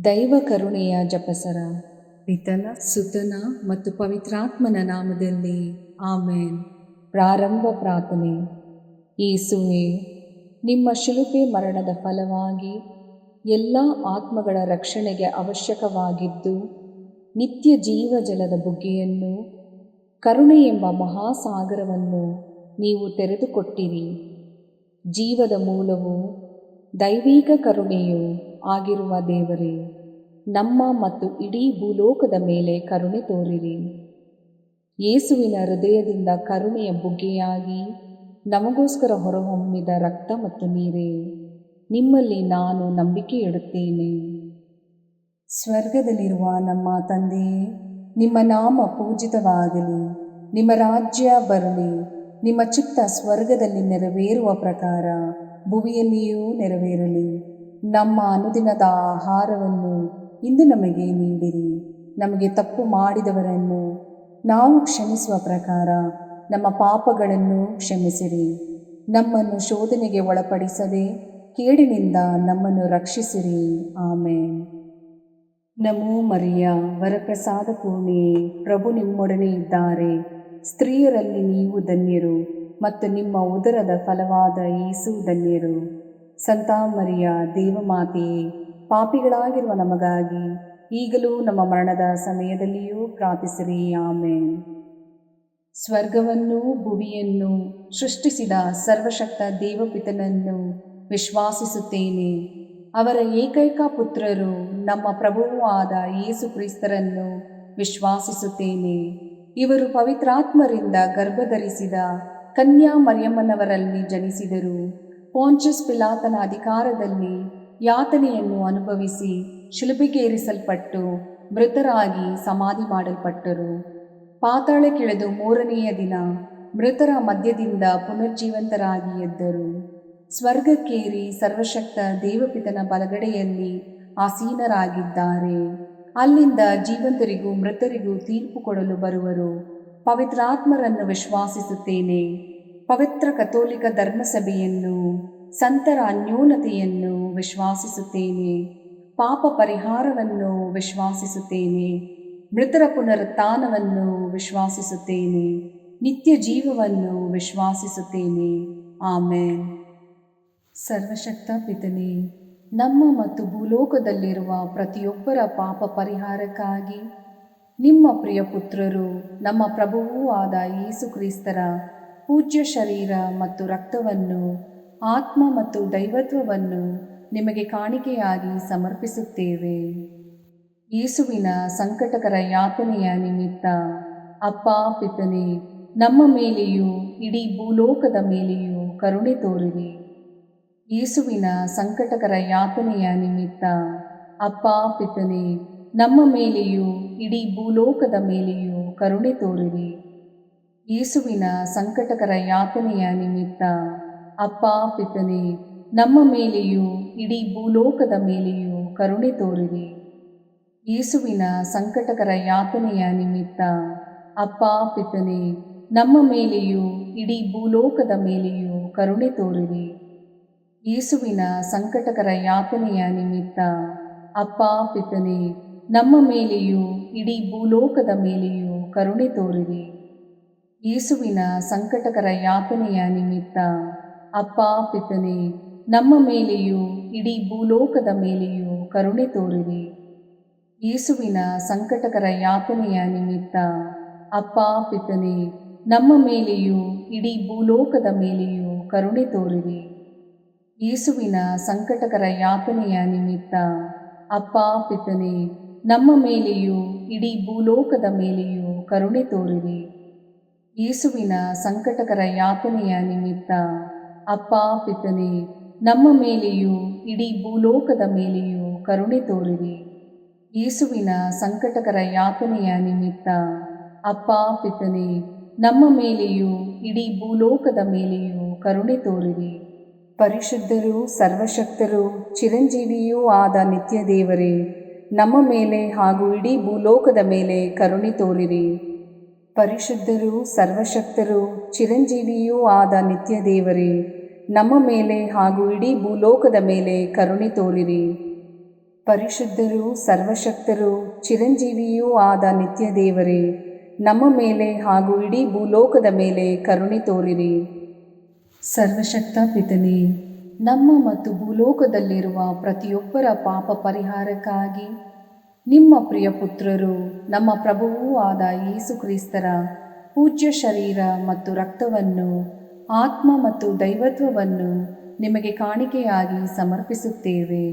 ದೈವ ಕರುಣೆಯ ಜಪಸರ. ಪಿತನ, ಸುತನ ಮತ್ತು ಪವಿತ್ರಾತ್ಮನ ನಾಮದಲ್ಲಿ ಆಮೇನ್. ಪ್ರಾರಂಭ ಪ್ರಾರ್ಥನೆ. ಯೇಸುವೆ, ನಿಮ್ಮ ಶಿಲುಬೆ ಮರಣದ ಫಲವಾಗಿ ಎಲ್ಲ ಆತ್ಮಗಳ ರಕ್ಷಣೆಗೆ ಅವಶ್ಯಕವಾಗಿದ್ದು ನಿತ್ಯ ಜೀವಜಲದ ಬುಗ್ಗೆಯನ್ನು, ಕರುಣೆ ಎಂಬ ಮಹಾಸಾಗರವನ್ನು ನೀವು ತೆರೆದುಕೊಟ್ಟಿರಿ. ಜೀವದ ಮೂಲವು ದೈವಿಕ ಕರುಣೆಯೂ ಆಗಿರುವ ದೇವರೇ, ನಮ್ಮ ಮತ್ತು ಇಡೀ ಭೂಲೋಕದ ಮೇಲೆ ಕರುಣೆ ತೋರಿರಿ. ಯೇಸುವಿನ ಹೃದಯದಿಂದ ಕರುಣೆಯ ಬುಗ್ಗೆಯಾಗಿ ನಮಗೋಸ್ಕರ ಹೊರಹೊಮ್ಮಿದ ರಕ್ತ ಮತ್ತು ನೀರೇ, ನಿಮ್ಮಲ್ಲಿ ನಾನು ನಂಬಿಕೆ ಇಡುತ್ತೇನೆ. ಸ್ವರ್ಗದಲ್ಲಿರುವ ನಮ್ಮ ತಂದೆಯೇ, ನಿಮ್ಮ ನಾಮ ಪೂಜಿತವಾಗಲಿ, ನಿಮ್ಮ ರಾಜ್ಯ ಬರಲಿ, ನಿಮ್ಮ ಚಿತ್ತ ಸ್ವರ್ಗದಲ್ಲಿ ನೆರವೇರುವ ಪ್ರಕಾರ ಭುವಿಯಲ್ಲಿಯೂ ನೆರವೇರಲಿ. ನಮ್ಮ ಅನುದಿನದ ಆಹಾರವನ್ನು ಇಂದು ನಮಗೆ ನೀಡಿರಿ. ನಮಗೆ ತಪ್ಪು ಮಾಡಿದವರನ್ನು ನಾವು ಕ್ಷಮಿಸುವ ಪ್ರಕಾರ ನಮ್ಮ ಪಾಪಗಳನ್ನು ಕ್ಷಮಿಸಿರಿ. ನಮ್ಮನ್ನು ಶೋಧನೆಗೆ ಒಳಪಡಿಸದೆ ಕೇಡಿನಿಂದ ನಮ್ಮನ್ನು ರಕ್ಷಿಸಿರಿ. ಆಮೇನ್. ನಮೋ ಮರಿಯ, ವರಪ್ರಸಾದ ಪೂರ್ಣಿಯೇ, ಪ್ರಭು ನಿಮ್ಮೊಡನೆ ಇದ್ದಾರೆ. ಸ್ತ್ರೀಯರಲ್ಲಿ ನೀವು ಧನ್ಯರು ಮತ್ತು ನಿಮ್ಮ ಉದರದ ಫಲವಾದ ಯೇಸು ಧನ್ಯರು. ಸಂತ ಮರಿಯ, ದೇವಮಾತೆಯೇ, ಪಾಪಿಗಳಾಗಿರುವ ನಮಗಾಗಿ ಈಗಲೂ ನಮ್ಮ ಮರಣದ ಸಮಯದಲ್ಲಿಯೂ ಪ್ರಾರ್ಥಿಸಿರಿ. ಆಮೇನ್. ಸ್ವರ್ಗವನ್ನು ಭುವಿಯನ್ನು ಸೃಷ್ಟಿಸಿದ ಸರ್ವಶಕ್ತ ದೇವಪಿತನನ್ನು ವಿಶ್ವಾಸಿಸುತ್ತೇನೆ. ಅವರ ಏಕೈಕ ಪುತ್ರರು ನಮ್ಮ ಪ್ರಭುವೂ ಆದ ಯೇಸು ಕ್ರಿಸ್ತರನ್ನು ವಿಶ್ವಾಸಿಸುತ್ತೇನೆ. ಇವರು ಪವಿತ್ರಾತ್ಮರಿಂದ ಗರ್ಭಧರಿಸಿದ ಕನ್ಯಾ ಮರಿಯಮ್ಮನವರಲ್ಲಿ ಜನಿಸಿದರು. ಪೋಂಚಸ್ ಪಿಲಾತನ ಅಧಿಕಾರದಲ್ಲಿ ಯಾತನೆಯನ್ನು ಅನುಭವಿಸಿ ಶಿಲುಬೆಗೇರಿಸಲ್ಪಟ್ಟು ಮೃತರಾಗಿ ಸಮಾಧಿ ಮಾಡಲ್ಪಟ್ಟರು. ಪಾತಾಳಕ್ಕಿಳಿದು ಮೂರನೆಯ ದಿನ ಮೃತರ ಮಧ್ಯದಿಂದ ಪುನರ್ಜೀವಂತರಾಗಿ ಎದ್ದರು. ಸ್ವರ್ಗಕ್ಕೇರಿ ಸರ್ವಶಕ್ತ ದೇವಪಿತನ ಬಲಗಡೆಯಲ್ಲಿ ಆಸೀನರಾಗಿದ್ದಾರೆ. ಅಲ್ಲಿಂದ ಜೀವಂತರಿಗೂ ಮೃತರಿಗೂ ತೀರ್ಪು ಕೊಡಲು ಬರುವರು. ಪವಿತ್ರಾತ್ಮರನ್ನು ವಿಶ್ವಾಸಿಸುತ್ತೇನೆ. ಪವಿತ್ರ ಕಥೋಲಿಕ ಧರ್ಮಸಭೆಯನ್ನು, ಸಂತರ ಅನ್ಯೋನ್ಯತೆಯನ್ನು ವಿಶ್ವಾಸಿಸುತ್ತೇನೆ. ಪಾಪ ಪರಿಹಾರವನ್ನು ವಿಶ್ವಾಸಿಸುತ್ತೇನೆ. ಮೃತರ ಪುನರುತ್ಥಾನವನ್ನು ವಿಶ್ವಾಸಿಸುತ್ತೇನೆ. ನಿತ್ಯ ಜೀವವನ್ನು ವಿಶ್ವಾಸಿಸುತ್ತೇನೆ. ಆಮೇನ್. ಸರ್ವಶಕ್ತ ಪಿತನೇ, ನಮ್ಮ ಮತ್ತು ಭೂಲೋಕದಲ್ಲಿರುವ ಪ್ರತಿಯೊಬ್ಬರ ಪಾಪ ಪರಿಹಾರಕ್ಕಾಗಿ ನಿಮ್ಮ ಪ್ರಿಯ ಪುತ್ರರು, ನಮ್ಮ ಪ್ರಭುವೂ ಆದ ಯೇಸು ಕ್ರಿಸ್ತರ ಪೂಜ್ಯ ಶರೀರ ಮತ್ತು ರಕ್ತವನ್ನು, ಆತ್ಮ ಮತ್ತು ದೈವತ್ವವನ್ನು ನಿಮಗೆ ಕಾಣಿಕೆಯಾಗಿ ಸಮರ್ಪಿಸುತ್ತೇವೆ. ಯೇಸುವಿನ ಸಂಕಟಕರ ಯಾತನೆಯ ನಿಮಿತ್ತ ಅಪ್ಪ ಪಿತನೇ, ನಮ್ಮ ಮೇಲೆಯೂ ಇಡೀ ಭೂಲೋಕದ ಮೇಲೆಯೂ ಕರುಣೆ ತೋರಿರಿ. ಯೇಸುವಿನ ಸಂಕಟಕರ ಯಾತನೆಯ ನಿಮಿತ್ತ ಅಪ್ಪ ಪಿತನೇ, ನಮ್ಮ ಮೇಲೆಯೂ ಇಡೀ ಭೂಲೋಕದ ಮೇಲೆಯೂ ಕರುಣೆ ತೋರಿರಿ. ಯೇಸುವಿನ ಸಂಕಟಕರ ಯಾತನೆಯ ನಿಮಿತ್ತ ಅಪ್ಪ ಪಿತನೇ, ನಮ್ಮ ಮೇಲೆಯೂ ಇಡೀ ಭೂಲೋಕದ ಮೇಲೆಯೂ ಕರುಣೆ ತೋರಿರಿ. ಯೇಸುವಿನ ಸಂಕಟಕರ ಯಾತನೆಯ ನಿಮಿತ್ತ ಅಪ್ಪ ಪಿತನೇ, ನಮ್ಮ ಮೇಲೆಯೂ ಇಡೀ ಭೂಲೋಕದ ಮೇಲೆಯೂ ಕರುಣೆ ತೋರಿರಿ. ಯೇಸುವಿನ ಸಂಕಟಕರ ಯಾತನೆಯ ನಿಮಿತ್ತ ಅಪ್ಪ ಪಿತನೇ, ನಮ್ಮ ಮೇಲೆಯೂ ಇಡೀ ಭೂಲೋಕದ ಮೇಲೆಯೂ ಕರುಣೆ ತೋರಿರಿ. ಯೇಸುವಿನ ಸಂಕಟಕರ ಯಾತನೆಯ ನಿಮಿತ್ತ ಅಪ್ಪ ಪಿತನೇ, ನಮ್ಮ ಮೇಲೆಯೂ ಇಡೀ ಭೂಲೋಕದ ಮೇಲೆಯೂ ಕರುಣೆ ತೋರಿರಿ. ಯೇಸುವಿನ ಸಂಕಟಕರ ಯಾತನೆಯ ನಿಮಿತ್ತ ಅಪ್ಪ ಪಿತನೇ, ನಮ್ಮ ಮೇಲೆಯೂ ಇಡೀ ಭೂಲೋಕದ ಮೇಲೆಯೂ ಕರುಣೆ ತೋರಿರಿ. ಯೇಸುವಿನ ಸಂಕಟಕರ ಯಾತನೆಯ ನಿಮಿತ್ತ ಅಪ್ಪ ಪಿತನೇ, ನಮ್ಮ ಮೇಲೆಯೂ ಇಡೀ ಭೂಲೋಕದ ಮೇಲೆಯೂ ಕರುಣೆ ತೋರಿರಿ. ಯೇಸುವಿನ ಸಂಕಟಕರ ಯಾತನೆಯ ನಿಮಿತ್ತ ಅಪ್ಪ ಪಿತನೇ, ನಮ್ಮ ಮೇಲೆಯೂ ಇಡೀ ಭೂಲೋಕದ ಮೇಲೆಯೂ ಕರುಣೆ ತೋರಿರಿ. ಯೇಸುವಿನ ಸಂಕಟಕರ ಯಾತನೆಯ ನಿಮಿತ್ತ ಅಪ್ಪ ಪಿತನೇ, ನಮ್ಮ ಮೇಲೆಯೂ ಇಡೀ ಭೂಲೋಕದ ಮೇಲೆಯೂ ಕರುಣೆ ತೋರಿರಿ. ಪರಿಶುದ್ಧರೂ ಸರ್ವಶಕ್ತರೂ ಚಿರಂಜೀವಿಯೂ ಆದ ನಿತ್ಯ ದೇವರೇ, ನಮ್ಮ ಮೇಲೆ ಹಾಗೂ ಇಡೀ ಭೂಲೋಕದ ಮೇಲೆ ಕರುಣೆ ತೋರಿರಿ. ಪರಿಶುದ್ಧರೂ ಸರ್ವಶಕ್ತರೂ ಚಿರಂಜೀವಿಯೂ ಆದ ನಿತ್ಯ ದೇವರೇ, ನಮ್ಮ ಮೇಲೆ ಹಾಗೂ ಇಡೀ ಭೂಲೋಕದ ಮೇಲೆ ಕರುಣೆ ತೋರಿರಿ. ಪರಿಶುದ್ಧರೂ ಸರ್ವಶಕ್ತರೂ ಚಿರಂಜೀವಿಯೂ ಆದ ನಿತ್ಯ ದೇವರೇ, ನಮ್ಮ ಮೇಲೆ ಹಾಗೂ ಇಡೀ ಭೂಲೋಕದ ಮೇಲೆ ಕರುಣೆ ತೋರಿರಿ. ಸರ್ವಶಕ್ತ ಪಿತನೇ, ನಮ್ಮ ಮತ್ತು ಭೂಲೋಕದಲ್ಲಿರುವ ಪ್ರತಿಯೊಬ್ಬರ ಪಾಪ ಪರಿಹಾರಕ್ಕಾಗಿ ನಿಮ್ಮ ಪ್ರಿಯ ಪುತ್ರರು ನಮ್ಮ ಪ್ರಭುವೂ ಆದ ಯೇಸು ಕ್ರಿಸ್ತರ ಪೂಜ್ಯ ಶರೀರ ಮತ್ತು ರಕ್ತವನ್ನು, ಆತ್ಮ ಮತ್ತು ದೈವತ್ವವನ್ನು ನಿಮಗೆ ಕಾಣಿಕೆಯಾಗಿ ಸಮರ್ಪಿಸುತ್ತೇವೆ.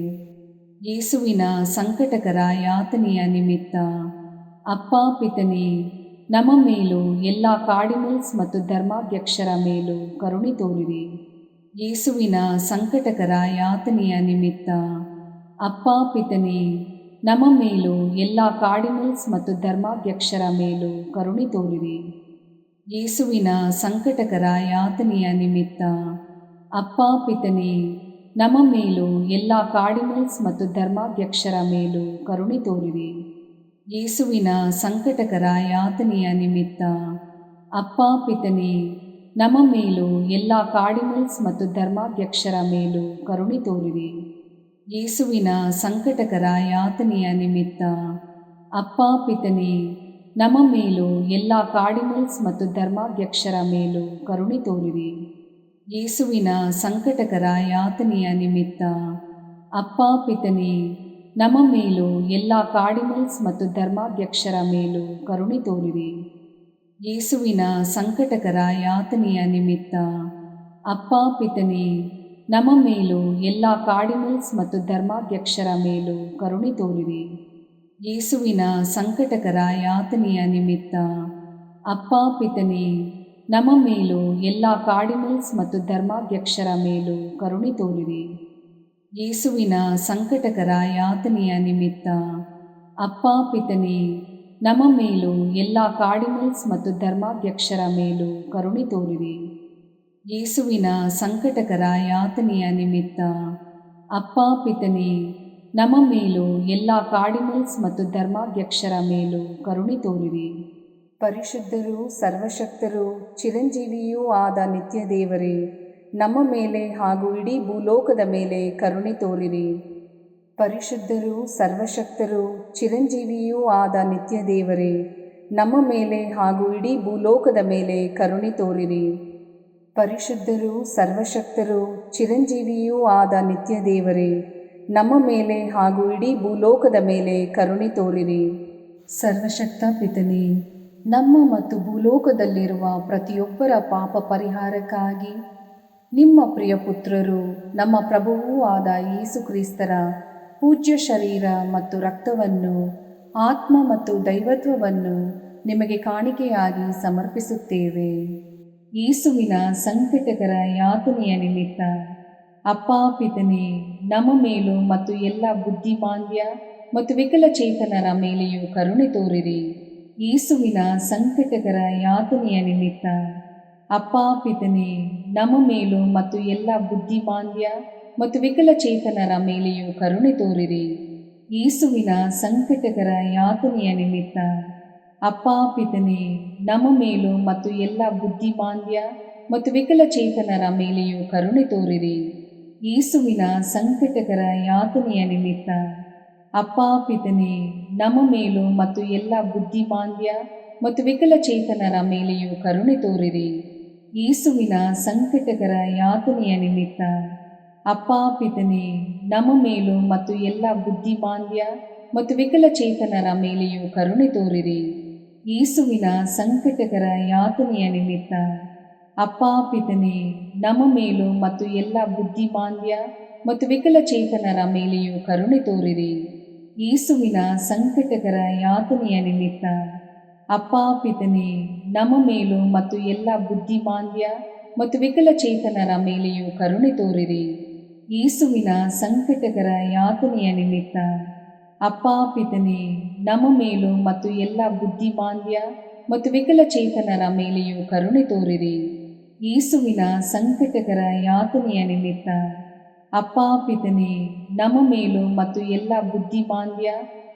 ಯೇಸುವಿನ ಸಂಕಟಕರ ಯಾತನೆಯ ನಿಮಿತ್ತ ಅಪ್ಪ ಪಿತನೇ, ನಮ್ಮ ಮೇಲೂ ಎಲ್ಲ ಕಾರ್ಡಿನಲ್ಸ್ ಮತ್ತು ಧರ್ಮಾಧ್ಯಕ್ಷರ ಮೇಲೂ ಕರುಣೆ ತೋರಿರಿ. ಯೇಸುವಿನ ಸಂಕಟಕರ ಯಾತನೆಯ ನಿಮಿತ್ತ ಅಪ್ಪ ಪಿತನೇ, ನಮ್ಮ ಮೇಲೂ ಎಲ್ಲ ಕಾರ್ಡಿನಲ್ಸ್ ಮತ್ತು ಧರ್ಮಾಧ್ಯಕ್ಷರ ಮೇಲೂ ಕರುಣೆ ತೋರಿರಿ. ಯೇಸುವಿನ ಸಂಕಟಕರ ಯಾತನೆಯ ನಿಮಿತ್ತ ಅಪ್ಪ ಪಿತನೇ, ನಮ್ಮ ಮೇಲೂ ಎಲ್ಲ ಕಾರ್ಡಿನಲ್ಸ್ ಮತ್ತು ಧರ್ಮಾಧ್ಯಕ್ಷರ ಮೇಲೂ ಕರುಣೆ ತೋರಿರಿ. ಯೇಸುವಿನ ಸಂಕಟಕರ ಯಾತನೆಯ ನಿಮಿತ್ತ ಅಪ್ಪ ಪಿತನೇ, ನಮ್ಮ ಮೇಲೂ ಎಲ್ಲ ಕಾರ್ಡಿನಲ್ಸ್ ಮತ್ತು ಧರ್ಮಾಧ್ಯಕ್ಷರ ಮೇಲೂ ಕರುಣೆ ತೋರಿರಿ. ಯೇಸುವಿನ ಸಂಕಟಕರ ಯಾತನೆಯ ನಿಮಿತ್ತ ಅಪ್ಪ ಪಿತನೇ, ನಮ್ಮ ಮೇಲೂ ಎಲ್ಲ ಕಾರ್ಡಿನಲ್ಸ್ ಮತ್ತು ಧರ್ಮಾಧ್ಯಕ್ಷರ ಮೇಲೂ ಕರುಣೆ ತೋರಿರಿ. ಯೇಸುವಿನ ಸಂಕಟಕರ ಯಾತನೆಯ ನಿಮಿತ್ತ ಅಪ್ಪ ಪಿತನೇ, ನಮ್ಮ ಮೇಲೂ ಎಲ್ಲ ಕಾರ್ಡಿನಲ್ಸ್ ಮತ್ತು ಧರ್ಮಾಧ್ಯಕ್ಷರ ಮೇಲೂ ಕರುಣೆ ತೋರಿರಿ. ಯೇಸುವಿನ ಸಂಕಟಕರ ಯಾತನೆಯ ನಿಮಿತ್ತ ಅಪ್ಪ ಪಿತನೇ, ನಮ್ಮ ಮೇಲೂ ಎಲ್ಲ ಕಾರ್ಡಿನಲ್ಸ್ ಮತ್ತು ಧರ್ಮಾಧ್ಯಕ್ಷರ ಮೇಲೂ ಕರುಣೆ ತೋರಿರಿ. ಯೇಸುವಿನ ಸಂಕಟಕರ ಯಾತನೆಯ ನಿಮಿತ್ತ ಅಪ್ಪ ಪಿತನೇ, ನಮ್ಮ ಮೇಲೂ ಎಲ್ಲ ಕಾರ್ಡಿನಲ್ಸ್ ಮತ್ತು ಧರ್ಮಾಧ್ಯಕ್ಷರ ಮೇಲೂ ಕರುಣೆ ತೋರಿರಿ. ಯೇಸುವಿನ ಸಂಕಟಕರ ಯಾತನೆಯ ನಿಮಿತ್ತ ಅಪ್ಪ ಪಿತನೇ, ನಮ್ಮ ಮೇಲೂ ಎಲ್ಲ ಕಾರ್ಡಿನಲ್ಸ್ ಮತ್ತು ಧರ್ಮಾಧ್ಯಕ್ಷರ ಮೇಲೂ ಕರುಣೆ ತೋರಿರಿ. ಯೇಸುವಿನ ಸಂಕಟಕರ ಯಾತನೆಯ ನಿಮಿತ್ತ ಅಪ್ಪ ಪಿತನೇ, ನಮ್ಮ ಮೇಲೂ ಎಲ್ಲ ಕಾರ್ಡಿನಲ್ಸ್ ಮತ್ತು ಧರ್ಮಾಧ್ಯಕ್ಷರ ಮೇಲೂ ಕರುಣೆ ತೋರಿರಿ. ಪರಿಶುದ್ಧರೂ ಸರ್ವಶಕ್ತರೂ ಚಿರಂಜೀವಿಯೂ ಆದ ನಿತ್ಯ ದೇವರೇ, ನಮ್ಮ ಮೇಲೆ ಹಾಗೂ ಇಡೀ ಭೂಲೋಕದ ಮೇಲೆ ಕರುಣೆ ತೋರಿರಿ. ಪರಿಶುದ್ಧರೂ ಸರ್ವಶಕ್ತರೂ ಚಿರಂಜೀವಿಯೂ ಆದ ನಿತ್ಯ ದೇವರೇ, ನಮ್ಮ ಮೇಲೆ ಹಾಗೂ ಇಡೀ ಭೂಲೋಕದ ಮೇಲೆ ಕರುಣೆ ತೋರಿರಿ. ಪರಿಶುದ್ಧರೂ ಸರ್ವಶಕ್ತರೂ ಚಿರಂಜೀವಿಯೂ ಆದ ನಿತ್ಯ ದೇವರೇ, ನಮ್ಮ ಮೇಲೆ ಹಾಗೂ ಇಡೀ ಭೂಲೋಕದ ಮೇಲೆ ಕರುಣೆ ತೋರಿರಿ. ಸರ್ವಶಕ್ತ ಪಿತನೇ, ನಮ್ಮ ಮತ್ತು ಭೂಲೋಕದಲ್ಲಿರುವ ಪ್ರತಿಯೊಬ್ಬರ ಪಾಪ ಪರಿಹಾರಕ್ಕಾಗಿ ನಿಮ್ಮ ಪ್ರಿಯ ಪುತ್ರರು ನಮ್ಮ ಪ್ರಭುವೂ ಆದ ಯೇಸು ಕ್ರಿಸ್ತರ ಪೂಜ್ಯ ಶರೀರ ಮತ್ತು ರಕ್ತವನ್ನು, ಆತ್ಮ ಮತ್ತು ದೈವತ್ವವನ್ನು ನಿಮಗೆ ಕಾಣಿಕೆಯಾಗಿ ಸಮರ್ಪಿಸುತ್ತೇವೆ. ಯೇಸುವಿನ ಸಂಕಟಕರ ಯಾತನೆಯ ನಿಮಿತ್ತ ಅಪ್ಪ ಪಿತನೇ, ನಮ್ಮ ಮೇಲೂ ಮತ್ತು ಎಲ್ಲ ಬುದ್ಧಿಮಾಂದ್ಯ ಮತ್ತು ವಿಕಲಚೇತನರ ಮೇಲೆಯೂ ಕರುಣೆ ತೋರಿರಿ. ಯೇಸುವಿನ ಸಂಕಟಕರ ಯಾತನೆಯ ನಿಮಿತ್ತ ಅಪ್ಪ ಪಿತನೇ, ನಮ್ಮ ಮೇಲೂ ಮತ್ತು ಎಲ್ಲ ಬುದ್ಧಿಮಾಂದ್ಯ ಮತ್ತು ವಿಕಲಚೇತನರ ಮೇಲೆಯೂ ಕರುಣೆ ತೋರಿರಿ. ಯೇಸುವಿನ ಸಂಕಟಕರ ಯಾತನೆಯ ನಿಮಿತ್ತ ಅಪ್ಪ ಪಿತನೇ, ನಮ್ಮ ಮೇಲೂ ಮತ್ತು ಎಲ್ಲ ಬುದ್ಧಿಮಾಂದ್ಯ ಮತ್ತು ವಿಕಲಚೇತನರ ಮೇಲೆಯೂ ಕರುಣೆ ತೋರಿರಿ. ಯೇಸುವಿನ ಸಂಕಟಕರ ಯಾತನೆಯ ನಿಮಿತ್ತ ಅಪ್ಪ ಪಿತನೇ, ನಮ್ಮ ಮೇಲೂ ಮತ್ತು ಎಲ್ಲ ಬುದ್ಧಿಮಾಂದ್ಯ ಮತ್ತು ವಿಕಲಚೇತನರ ಮೇಲೆಯೂ ಕರುಣೆ ತೋರಿರಿ. ಯೇಸುವಿನ ಸಂಕಟಕರ ಯಾತನೆಯ ನಿಮಿತ್ತ ಅಪ್ಪ ಪಿತನೇ, ನಮ್ಮ ಮೇಲೂ ಮತ್ತು ಎಲ್ಲ ಬುದ್ಧಿಮಾಂದ್ಯ ಮತ್ತು ವಿಕಲಚೇತನರ ಮೇಲೆಯೂ ಕರುಣೆ ತೋರಿರಿ. ಯೇಸುವಿನ ಸಂಕಟಕರ ಯಾತನೆಯ ನಿಮಿತ್ತ ಅಪ್ಪ ಪಿತನೇ, ನಮ್ಮ ಮೇಲೂ ಮತ್ತು ಎಲ್ಲ ಬುದ್ಧಿಮಾಂದ್ಯ ಮತ್ತು ವಿಕಲಚೇತನರ ಮೇಲೆಯೂ ಕರುಣೆ ತೋರಿರಿ. ಯೇಸುವಿನ ಸಂಕಟಕರ ಯಾತನೆಯ ನಿಮಿತ್ತ ಅಪ್ಪ ಪಿತನೇ, ನಮ್ಮ ಮೇಲೂ ಮತ್ತು ಎಲ್ಲ ಬುದ್ಧಿಮಾಂದ್ಯ ಮತ್ತು ವಿಕಲಚೇತನರ ಮೇಲೆಯೂ ಕರುಣೆ ತೋರಿರಿ. ಯೇಸುವಿನ ಸಂಕಟಕರ ಯಾತನೆಯ ನಿಮಿತ್ತ ಅಪ್ಪ ಪಿತನೇ, ನಮ್ಮ ಮೇಲೂ ಮತ್ತು ಎಲ್ಲ ಬುದ್ಧಿಮಾಂದ್ಯ ಮತ್ತು ವಿಕಲಚೇತನರ ಮೇಲೆಯೂ ಕರುಣೆ ತೋರಿರಿ. ಯೇಸುವಿನ ಸಂಕಟಕರ ಯಾತನೆಯ ನಿಮಿತ್ತ ಅಪ್ಪ ಪಿತನೇ, ನಮ್ಮ ಮೇಲೂ ಮತ್ತು ಎಲ್ಲ ಬುದ್ಧಿಮಾಂದ್ಯ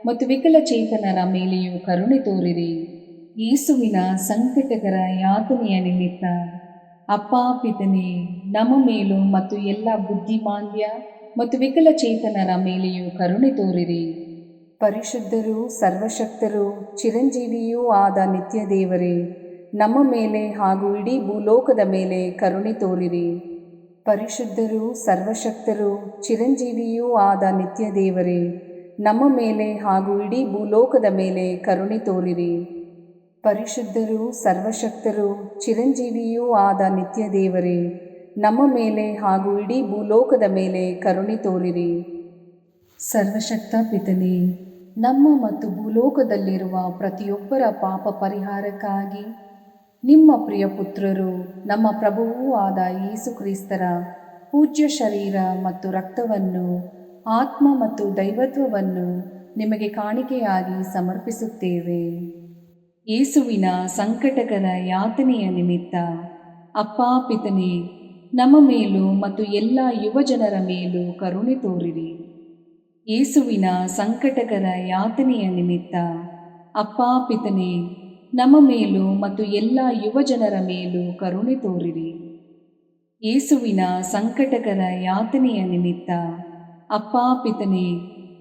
ಮತ್ತು ವಿಕಲಚೇತನರ ಮೇಲೆಯೂ ಕರುಣೆ ತೋರಿರಿ. ಯೇಸುವಿನ ಸಂಕಟಕರ ಯಾತನೆಯ ನಿಮಿತ್ತ ಅಪ್ಪ ಪಿತನೇ, ನಮ್ಮ ಮೇಲೂ ಮತ್ತು ಎಲ್ಲ ಬುದ್ಧಿಮಾಂದ್ಯ ಮತ್ತು ವಿಕಲಚೇತನರ ಮೇಲೆಯೂ ಕರುಣೆ ತೋರಿರಿ. ಪರಿಶುದ್ಧರೂ ಸರ್ವಶಕ್ತರೂ ಚಿರಂಜೀವಿಯೂ ಆದ ನಿತ್ಯ ದೇವರೇ, ನಮ್ಮ ಮೇಲೆ ಹಾಗೂ ಇಡೀ ಭೂಲೋಕದ ಮೇಲೆ ಕರುಣೆ ತೋರಿರಿ. ಪರಿಶುದ್ಧರೂ ಸರ್ವಶಕ್ತರೂ ಚಿರಂಜೀವಿಯೂ ಆದ ನಿತ್ಯ ದೇವರೇ, ನಮ್ಮ ಮೇಲೆ ಹಾಗೂ ಇಡೀ ಭೂಲೋಕದ ಮೇಲೆ ಕರುಣೆ ತೋರಿರಿ. ಪರಿಶುದ್ಧರೂ ಸರ್ವಶಕ್ತರೂ ಚಿರಂಜೀವಿಯೂ ಆದ ನಿತ್ಯ ದೇವರೇ, ನಮ್ಮ ಮೇಲೆ ಹಾಗೂ ಇಡೀ ಭೂಲೋಕದ ಮೇಲೆ ಕರುಣೆ ತೋರಿರಿ. ಸರ್ವಶಕ್ತ ಪಿತನೇ, ನಮ್ಮ ಮತ್ತು ಭೂಲೋಕದಲ್ಲಿರುವ ಪ್ರತಿಯೊಬ್ಬರ ಪಾಪ ಪರಿಹಾರಕ್ಕಾಗಿ ನಿಮ್ಮ ಪ್ರಿಯ ಪುತ್ರರು, ನಮ್ಮ ಪ್ರಭುವೂ ಆದ ಯೇಸು ಕ್ರಿಸ್ತರ ಪೂಜ್ಯ ಶರೀರ ಮತ್ತು ರಕ್ತವನ್ನು, ಆತ್ಮ ಮತ್ತು ದೈವತ್ವವನ್ನು ನಿಮಗೆ ಕಾಣಿಕೆಯಾಗಿ ಸಮರ್ಪಿಸುತ್ತೇವೆ. ಯೇಸುವಿನ ಸಂಕಟಕರ ಯಾತನೆಯ ನಿಮಿತ್ತ ಅಪ್ಪಾ ಪಿತನೇ, ನಮ್ಮ ಮೇಲೂ ಮತ್ತು ಎಲ್ಲ ಯುವಜನರ ಮೇಲೂ ಕರುಣೆ ತೋರಿರಿ. ಯೇಸುವಿನ ಸಂಕಟಕರ ಯಾತನೆಯ ನಿಮಿತ್ತ ಅಪ್ಪಾ ಪಿತನೇ, ನಮ್ಮ ಮೇಲೂ ಮತ್ತು ಎಲ್ಲ ಯುವಜನರ ಮೇಲೂ ಕರುಣೆ ತೋರಿರಿ. ಯೇಸುವಿನ ಸಂಕಟಕರ ಯಾತನೆಯ ನಿಮಿತ್ತ ಅಪ್ಪಾ ಪಿತನೇ,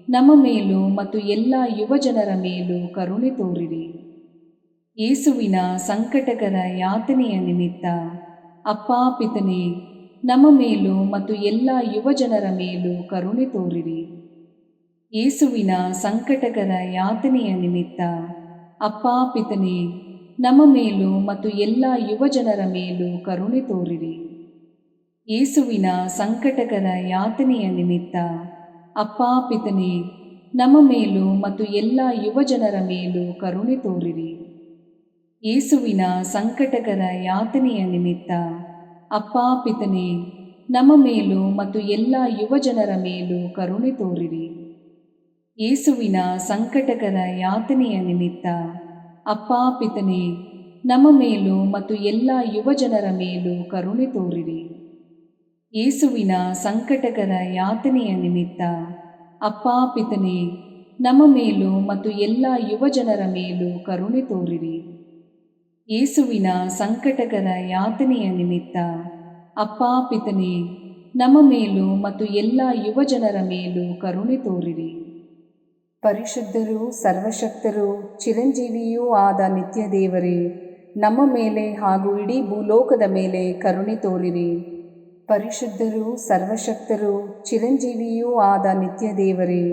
ನಮ್ಮ ಮೇಲೂ ಮತ್ತು ಎಲ್ಲ ಯುವಜನರ ಮೇಲೂ ಕರುಣೆ ತೋರಿರಿ. ಯೇಸುವಿನ ಸಂಕಟಕರ ಯಾತನೆಯ ನಿಮಿತ್ತ ಅಪ್ಪಾ ಪಿತನೇ, ನಮ್ಮ ಮೇಲೂ ಮತ್ತು ಎಲ್ಲ ಯುವಜನರ ಮೇಲೂ ಕರುಣೆ ತೋರಿರಿ. ಯೇಸುವಿನ ಸಂಕಟಕರ ಯಾತನೆಯ ನಿಮಿತ್ತ ಅಪ್ಪಾ ಪಿತನೇ, ನಮ್ಮ ಮೇಲೂ ಮತ್ತು ಎಲ್ಲ ಯುವಜನರ ಮೇಲೂ ಕರುಣೆ ತೋರಿರಿ. ಯೇಸುವಿನ ಸಂಕಟಕರ ಯಾತನೆಯ ನಿಮಿತ್ತ ಅಪ್ಪಾ ಪಿತನೇ, ನಮ್ಮ ಮೇಲೂ ಮತ್ತು ಎಲ್ಲ ಯುವಜನರ ಮೇಲೂ ಕರುಣೆ ತೋರಿರಿ. ಯೇಸುವಿನ ಸಂಕಟಕರ ಯಾತನೆಯ ನಿಮಿತ್ತ ಅಪ್ಪಾ ಪಿತನೇ, ನಮ್ಮ ಮೇಲೂ ಮತ್ತು ಎಲ್ಲ ಯುವಜನರ ಮೇಲೂ ಕರುಣೆ ತೋರಿರಿ. ಯೇಸುವಿನ ಸಂಕಟಕರ ಯಾತನೆಯ ನಿಮಿತ್ತ ಅಪ್ಪಾ ಪಿತನೇ, ನಮ್ಮ ಮೇಲೂ ಮತ್ತು ಎಲ್ಲ ಯುವಜನರ ಮೇಲೂ ಕರುಣೆ ತೋರಿರಿ. ಯೇಸುವಿನ ಸಂಕಟಕರ ಯಾತನೆಯ ನಿಮಿತ್ತ ಅಪ್ಪಾ ಪಿತನೇ, ನಮ್ಮ ಮೇಲೂ ಮತ್ತು ಎಲ್ಲ ಯುವಜನರ ಮೇಲೂ ಕರುಣೆ ತೋರಿರಿ. ಯೇಸುವಿನ ಸಂಕಟಕರ ಯಾತನೆಯ ನಿಮಿತ್ತ ಅಪ್ಪಾ ಪಿತನೇ, ನಮ್ಮ ಮೇಲೂ ಮತ್ತು ಎಲ್ಲ ಯುವಜನರ ಮೇಲೂ ಕರುಣೆ ತೋರಿರಿ. ಪರಿಶುದ್ಧರೂ ಸರ್ವಶಕ್ತರೂ ಚಿರಂಜೀವಿಯೂ ಆದ ನಿತ್ಯ ದೇವರೇ, ನಮ್ಮ ಮೇಲೆ ಹಾಗೂ ಇಡೀ ಭೂಲೋಕದ ಮೇಲೆ ಕರುಣೆ ತೋರಿರಿ. ಪರಿಶುದ್ಧರೂ ಸರ್ವಶಕ್ತರೂ ಚಿರಂಜೀವಿಯೂ ಆದ ನಿತ್ಯ ದೇವರೇ,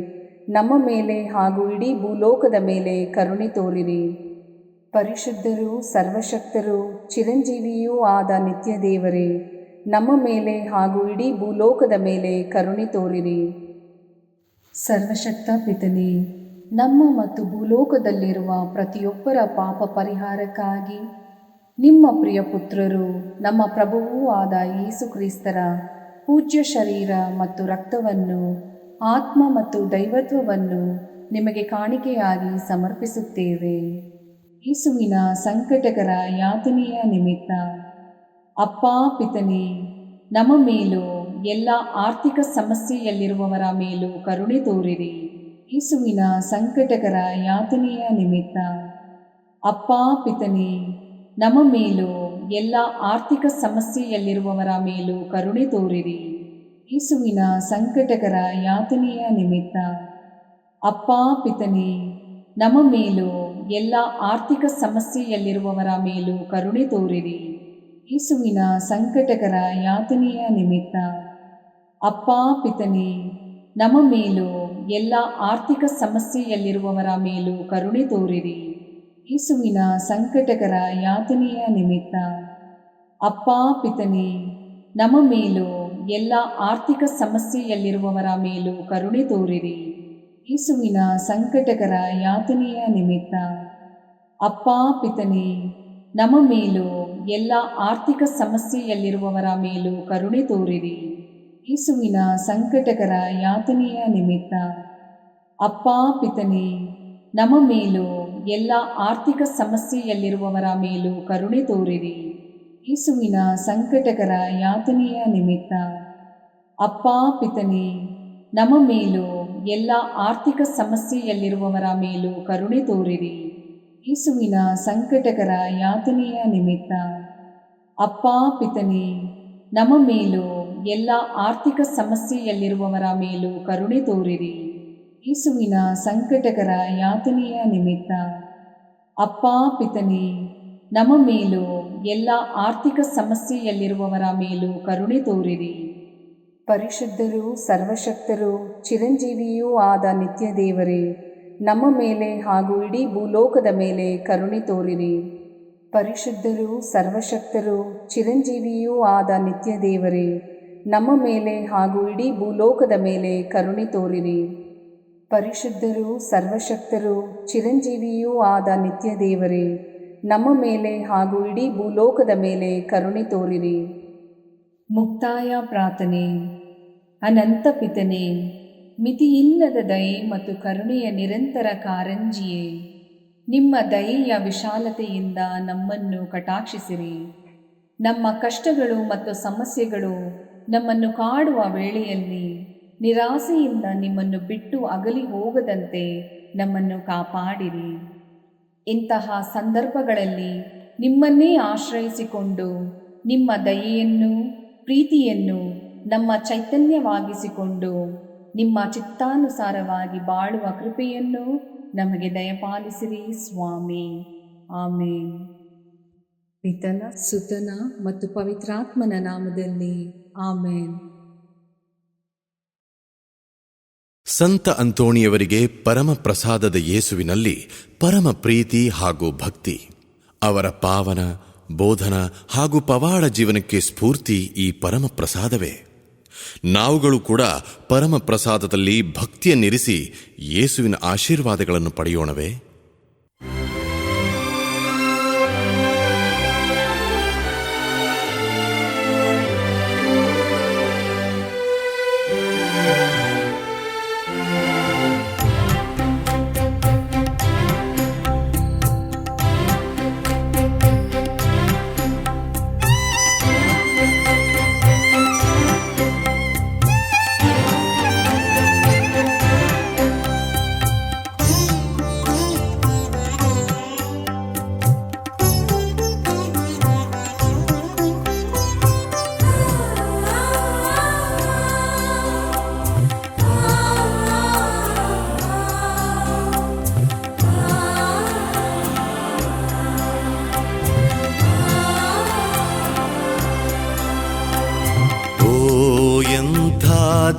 ನಮ್ಮ ಮೇಲೆ ಹಾಗೂ ಇಡೀ ಭೂಲೋಕದ ಮೇಲೆ ಕರುಣೆ ತೋರಿರಿ. ಪರಿಶುದ್ಧರೂ ಸರ್ವಶಕ್ತರೂ ಚಿರಂಜೀವಿಯೂ ಆದ ನಿತ್ಯ ದೇವರೇ, ನಮ್ಮ ಮೇಲೆ ಹಾಗೂ ಇಡೀ ಭೂಲೋಕದ ಮೇಲೆ ಕರುಣೆ ತೋರಿರಿ. ಸರ್ವಶಕ್ತ ಪಿತನೇ, ನಮ್ಮ ಮತ್ತು ಭೂಲೋಕದಲ್ಲಿರುವ ಪ್ರತಿಯೊಬ್ಬರ ಪಾಪ ಪರಿಹಾರಕ್ಕಾಗಿ ನಿಮ್ಮ ಪ್ರಿಯ ಪುತ್ರರು, ನಮ್ಮ ಪ್ರಭುವೂ ಆದ ಯೇಸು ಕ್ರಿಸ್ತರ ಪೂಜ್ಯ ಶರೀರ ಮತ್ತು ರಕ್ತವನ್ನು, ಆತ್ಮ ಮತ್ತು ದೈವತ್ವವನ್ನು ನಿಮಗೆ ಕಾಣಿಕೆಯಾಗಿ ಸಮರ್ಪಿಸುತ್ತೇವೆ. ಯೇಸುವಿನ ಸಂಕಟಕರ ಯಾತನೆಯ ನಿಮಿತ್ತ ಅಪ್ಪಾ ಪಿತನೇ, ನಮ್ಮ ಮೇಲೂ ಎಲ್ಲ ಆರ್ಥಿಕ ಸಮಸ್ಯೆಯಲ್ಲಿರುವವರ ಮೇಲೂ ಕರುಣೆ ತೋರಿರಿ. ಯೇಸುವಿನ ಸಂಕಟಕರ ಯಾತನೆಯ ನಿಮಿತ್ತ ಅಪ್ಪಾ ಪಿತನೇ, ನಮ್ಮ ಮೇಲೂ ಎಲ್ಲ ಆರ್ಥಿಕ ಸಮಸ್ಯೆಯಲ್ಲಿರುವವರ ಮೇಲೂ ಕರುಣೆ ತೋರಿರಿ. ಯೇಸುವಿನ ಸಂಕಟಕರ ಯಾತನೆಯ ನಿಮಿತ್ತ ಅಪ್ಪಾ ಪಿತನೇ, ನಮ್ಮ ಮೇಲೂ ಎಲ್ಲ ಆರ್ಥಿಕ ಸಮಸ್ಯೆಯಲ್ಲಿರುವವರ ಮೇಲೂ ಕರುಣೆ ತೋರಿರಿ. ಯೇಸುವಿನ ಸಂಕಟಕರ ಯಾತನೆಯ ನಿಮಿತ್ತ ಅಪ್ಪಾ ಪಿತನೇ, ನಮ್ಮ ಮೇಲೂ ಎಲ್ಲ ಆರ್ಥಿಕ ಸಮಸ್ಯೆಯಲ್ಲಿರುವವರ ಮೇಲೂ ಕರುಣೆ ತೋರಿರಿ. ಯೇಸುವಿನ ಸಂಕಟಕರ ಯಾತನೆಯ ನಿಮಿತ್ತ ಅಪ್ಪಾ ಪಿತನೇ, ನಮ್ಮ ಮೇಲೂ ಎಲ್ಲ ಆರ್ಥಿಕ ಸಮಸ್ಯೆಯಲ್ಲಿರುವವರ ಮೇಲೂ ಕರುಣೆ ತೋರಿರಿ. ಯೇಸುವಿನ ಸಂಕಟಕರ ಯಾತನೆಯ ನಿಮಿತ್ತ ಅಪ್ಪಾ ಪಿತನೇ, ನಮ್ಮ ಮೇಲೂ ಎಲ್ಲ ಆರ್ಥಿಕ ಸಮಸ್ಯೆಯಲ್ಲಿರುವವರ ಮೇಲೂ ಕರುಣೆ ತೋರಿರಿ. ಯೇಸುವಿನ ಸಂಕಟಕರ ಯಾತನೆಯ ನಿಮಿತ್ತ ಅಪ್ಪಾ ಪಿತನೇ, ನಮ್ಮ ಮೇಲೂ ಎಲ್ಲ ಆರ್ಥಿಕ ಸಮಸ್ಯೆಯಲ್ಲಿರುವವರ ಮೇಲೂ ಕರುಣೆ ತೋರಿರಿ. ಯೇಸುವಿನ ಸಂಕಟಕರ ಯಾತನೆಯ ನಿಮಿತ್ತ ಅಪ್ಪಾ ಪಿತನೇ, ನಮ್ಮ ಮೇಲೂ ಎಲ್ಲ ಆರ್ಥಿಕ ಸಮಸ್ಯೆಯಲ್ಲಿರುವವರ ಮೇಲೂ ಕರುಣೆ ತೋರಿರಿ. ಯೇಸುವಿನ ಸಂಕಟಕರ ಯಾತನೆಯ ನಿಮಿತ್ತ ಅಪ್ಪಾ ಪಿತನೇ, ನಮ್ಮ ಮೇಲೂ ಎಲ್ಲ ಆರ್ಥಿಕ ಸಮಸ್ಯೆಯಲ್ಲಿರುವವರ ಮೇಲೂ ಕರುಣೆ ತೋರಿರಿ. ಯೇಸುವಿನ ಸಂಕಟಕರ ಯಾತನೆಯ ನಿಮಿತ್ತ ಅಪ್ಪ ಪಿತನೇ, ನಮ್ಮ ಮೇಲೂ ಎಲ್ಲ ಆರ್ಥಿಕ ಸಮಸ್ಯೆಯಲ್ಲಿರುವವರ ಮೇಲೂ ಕರುಣೆ ತೋರಿರಿ. ಪರಿಶುದ್ಧರೂ ಸರ್ವಶಕ್ತರೂ ಚಿರಂಜೀವಿಯೂ ಆದ ನಿತ್ಯ ದೇವರೇ, ನಮ್ಮ ಮೇಲೆ ಹಾಗೂ ಇಡೀ ಭೂಲೋಕದ ಮೇಲೆ ಕರುಣೆ ತೋರಿರಿ. ಪರಿಶುದ್ಧರೂ ಸರ್ವಶಕ್ತರೂ ಚಿರಂಜೀವಿಯೂ ಆದ ನಿತ್ಯ ದೇವರೇ, ನಮ್ಮ ಮೇಲೆ ಹಾಗೂ ಇಡೀ ಭೂಲೋಕದ ಮೇಲೆ ಕರುಣೆ ತೋರಿರಿ. ಪರಿಶುದ್ಧರೂ ಸರ್ವಶಕ್ತರೂ ಚಿರಂಜೀವಿಯೂ ಆದ ನಿತ್ಯ ದೇವರೇ, ನಮ್ಮ ಮೇಲೆ ಹಾಗೂ ಇಡೀ ಭೂಲೋಕದ ಮೇಲೆ ಕರುಣೆ ತೋರಿರಿ. ಮುಕ್ತಾಯ ಪ್ರಾರ್ಥನೆ. ಅನಂತ ಪಿತನೇ, ಮಿತಿಯಿಲ್ಲದ ದಯೆ ಮತ್ತು ಕರುಣೆಯ ನಿರಂತರ ಕಾರಂಜಿಯೇ, ನಿಮ್ಮ ದಯೆಯ ವಿಶಾಲತೆಯಿಂದ ನಮ್ಮನ್ನು ಕಟಾಕ್ಷಿಸಿರಿ. ನಮ್ಮ ಕಷ್ಟಗಳು ಮತ್ತು ಸಮಸ್ಯೆಗಳು ನಮ್ಮನ್ನು ಕಾಡುವ ವೇಳೆಯಲ್ಲಿ ನಿರಾಸೆಯಿಂದ ನಿಮ್ಮನ್ನು ಬಿಟ್ಟು ಅಗಲಿ ಹೋಗದಂತೆ ನಮ್ಮನ್ನು ಕಾಪಾಡಿರಿ. ಇಂತಹ ಸಂದರ್ಭಗಳಲ್ಲಿ ನಿಮ್ಮನ್ನೇ ಆಶ್ರಯಿಸಿಕೊಂಡು ನಿಮ್ಮ ದಯೆಯನ್ನು ಪ್ರೀತಿಯನ್ನು ನಮ್ಮ ಚೈತನ್ಯವಾಗಿಸಿಕೊಂಡು ನಿಮ್ಮ ಚಿತ್ತಾನುಸಾರವಾಗಿ ಬಾಳುವ ಕೃಪೆಯನ್ನು ನಮಗೆ ದಯಪಾಲಿಸಿರಿ ಸ್ವಾಮಿ. ಆಮೇನ್. ಪಿತನ ಸುತನ ಮತ್ತು ಪವಿತ್ರಾತ್ಮನ ನಾಮದಲ್ಲಿ ಆಮೇನ್. ಸಂತ ಅಂತೋಣಿಯವರಿಗೆ ಪರಮ ಪ್ರಸಾದದ ಯೇಸುವಿನಲ್ಲಿ ಪರಮ ಪ್ರೀತಿ ಹಾಗೂ ಭಕ್ತಿ. ಅವರ ಪಾವನ ಬೋಧನ ಹಾಗೂ ಪವಾಡ ಜೀವನಕ್ಕೆ ಸ್ಫೂರ್ತಿ ಈ ಪರಮ ಪ್ರಸಾದವೇ. ನಾವುಗಳು ಕೂಡ ಪರಮ ಪ್ರಸಾದದಲ್ಲಿ ಭಕ್ತಿಯನ್ನಿರಿಸಿ ಯೇಸುವಿನ ಆಶೀರ್ವಾದಗಳನ್ನು ಪಡೆಯೋಣವೇ?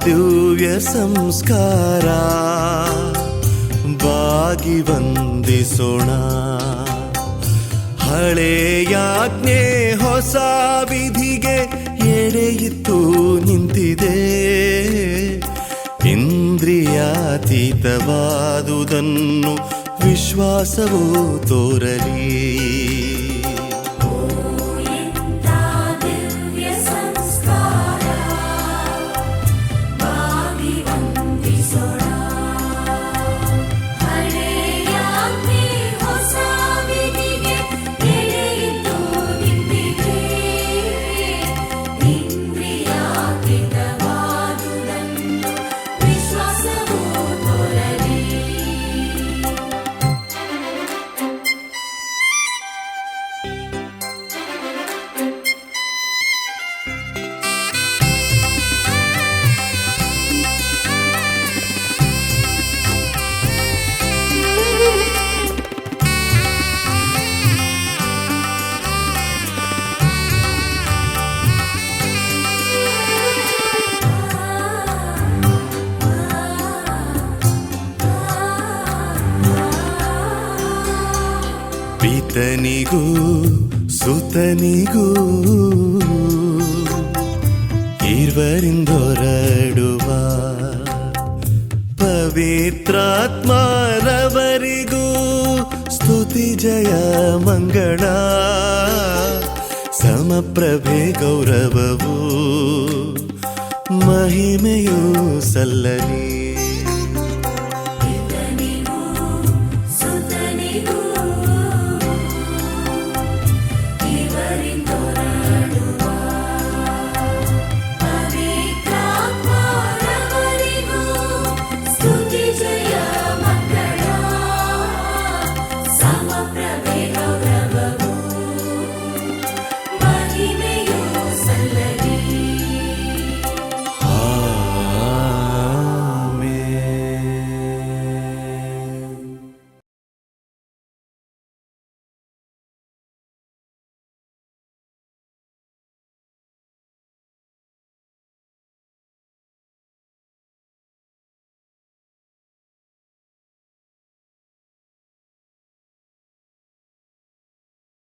ದಿವ್ಯ ಸಂಸ್ಕಾರ ಬಾಗಿ ವಂದಿಸೋಣ. ಹಳೆಯಾಜ್ಞೆ ಹೊಸ ವಿಧಿಗೆ ಎಡೆಯಿತ್ತು ನಿಂತಿದೆ. ಇಂದ್ರಿಯಾತೀತವಾದುದನ್ನು ವಿಶ್ವಾಸವೂ ತೋರಲಿ. ಪಿತನಿಗೂ ಸುತನಿಗೂ ಇರುವರಿಂದೊರಡುವ ಪವಿತ್ರಾತ್ಮರವರಿಗೂ ಸ್ತುತಿ ಜಯ ಮಂಗಳ. ಸಮಪ್ರಭೆ ಗೌರವವು ಮಹಿಮೆಯೂ ಸಲ್ಲಲಿ.